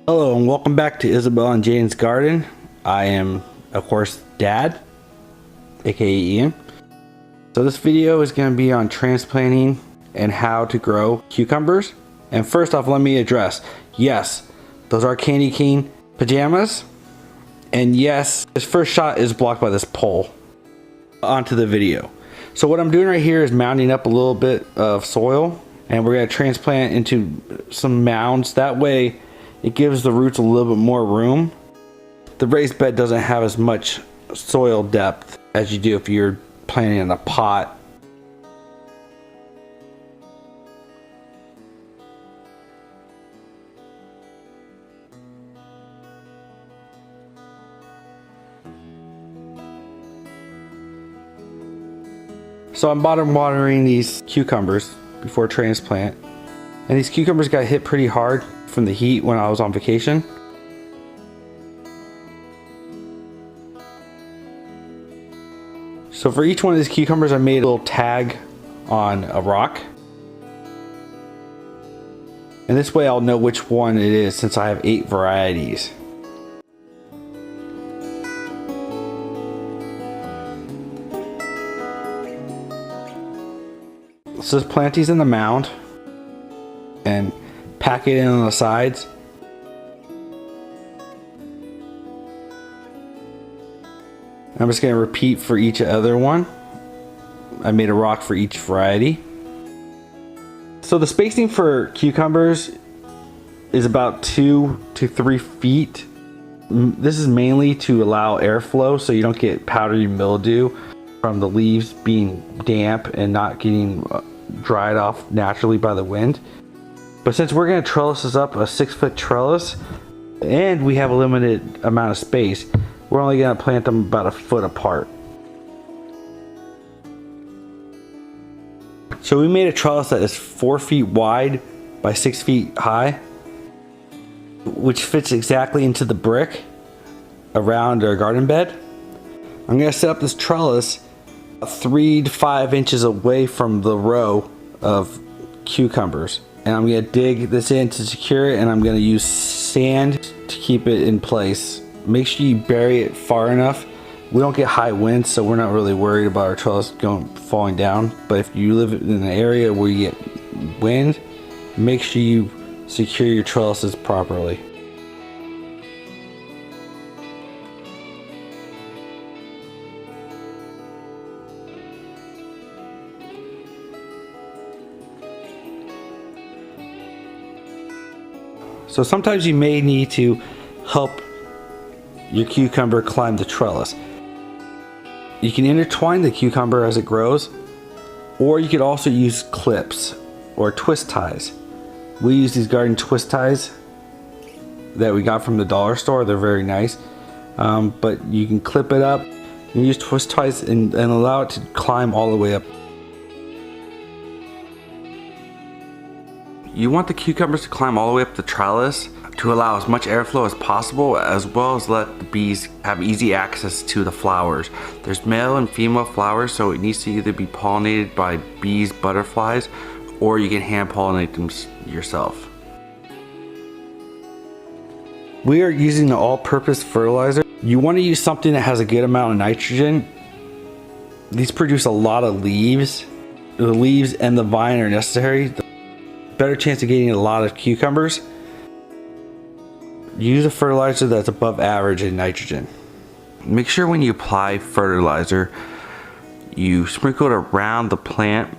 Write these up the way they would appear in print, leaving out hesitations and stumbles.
Hello and welcome back to Isabel and Jane's garden. I am, of course, Dad, aka Ian. So this video is going to be on transplanting and how to grow cucumbers. And first off, let me address, yes, those are candy cane pajamas. And yes, this first shot is blocked by this pole. Onto the video. So what I'm doing right here is mounding up a little bit of soil, and we're going to transplant into some mounds. That way it gives the roots a little bit more room. The raised bed doesn't have as much soil depth as you do if you're planting in a pot. So I'm bottom watering these cucumbers before transplant. And these cucumbers got hit pretty hard from the heat when I was on vacation. So for each one of these cucumbers, I made a little tag on a rock. And this way I'll know which one it is since I have 8 varieties. So just plant these in the mound and pack it in on the sides. I'm just going to repeat for each other one. I made a rock for each variety. So the spacing for cucumbers is about 2 to 3 feet. This is mainly to allow airflow so you don't get powdery mildew from the leaves being damp and not getting dried off naturally by the wind. But since we're going to trellis this up, a 6-foot trellis, and we have a limited amount of space, we're only going to plant them about a foot apart. So we made a trellis that is 4 feet wide by 6 feet high, which fits exactly into the brick around our garden bed. I'm going to set up this trellis 3 to 5 inches away from the row of cucumbers, and I'm going to dig this in to secure it, and I'm going to use sand to keep it in place. Make sure you bury it far enough. We don't get high winds, so we're not really worried about our trellis falling down. But if you live in an area where you get wind, make sure you secure your trellises properly. So sometimes you may need to help your cucumber climb the trellis. You can intertwine the cucumber as it grows, or you could also use clips or twist ties. We use these garden twist ties that we got from the dollar store. They're very nice, but you can clip it up and use twist ties and allow it to climb all the way up. You want the cucumbers to climb all the way up the trellis to allow as much airflow as possible, as well as let the bees have easy access to the flowers. There's male and female flowers, so it needs to either be pollinated by bees, butterflies, or you can hand pollinate them yourself. We are using the all-purpose fertilizer. You want to use something that has a good amount of nitrogen. These produce a lot of leaves. The leaves and the vine are necessary. Better chance of getting a lot of cucumbers. Use a fertilizer that's above average in nitrogen. Make sure when you apply fertilizer, you sprinkle it around the plant.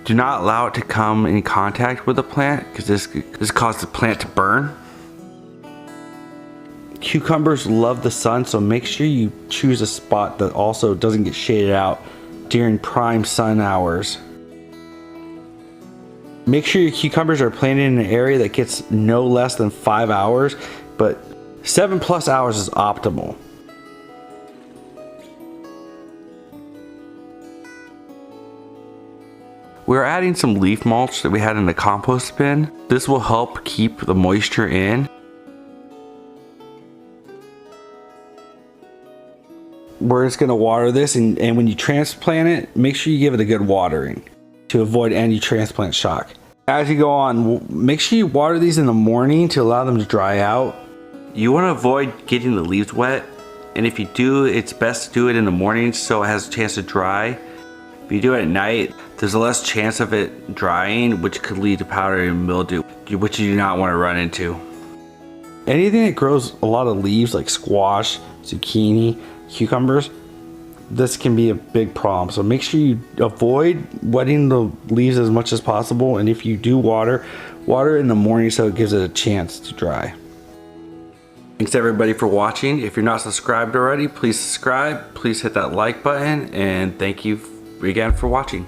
Do not allow it to come in contact with the plant, because this causes the plant to burn. Cucumbers love the sun, so make sure you choose a spot that also doesn't get shaded out during prime sun hours. Make sure your cucumbers are planted in an area that gets no less than 5 hours, but 7+ hours is optimal. We're adding some leaf mulch that we had in the compost bin. This will help keep the moisture in. We're just going to water this, and when you transplant it, make sure you give it a good watering to avoid any transplant shock. As you go on, make sure you water these in the morning to allow them to dry out. You want to avoid getting the leaves wet, and if you do, it's best to do it in the morning so it has a chance to dry. If you do it at night, there's a less chance of it drying, which could lead to powdery mildew, which you do not want to run into. Anything that grows a lot of leaves like squash, zucchini, cucumbers, this can be a big problem. So make sure you avoid wetting the leaves as much as possible, and if you do water in the morning so it gives it a chance to dry. Thanks everybody for watching. If you're not subscribed already, please subscribe. Please hit that like button, and thank you again for watching.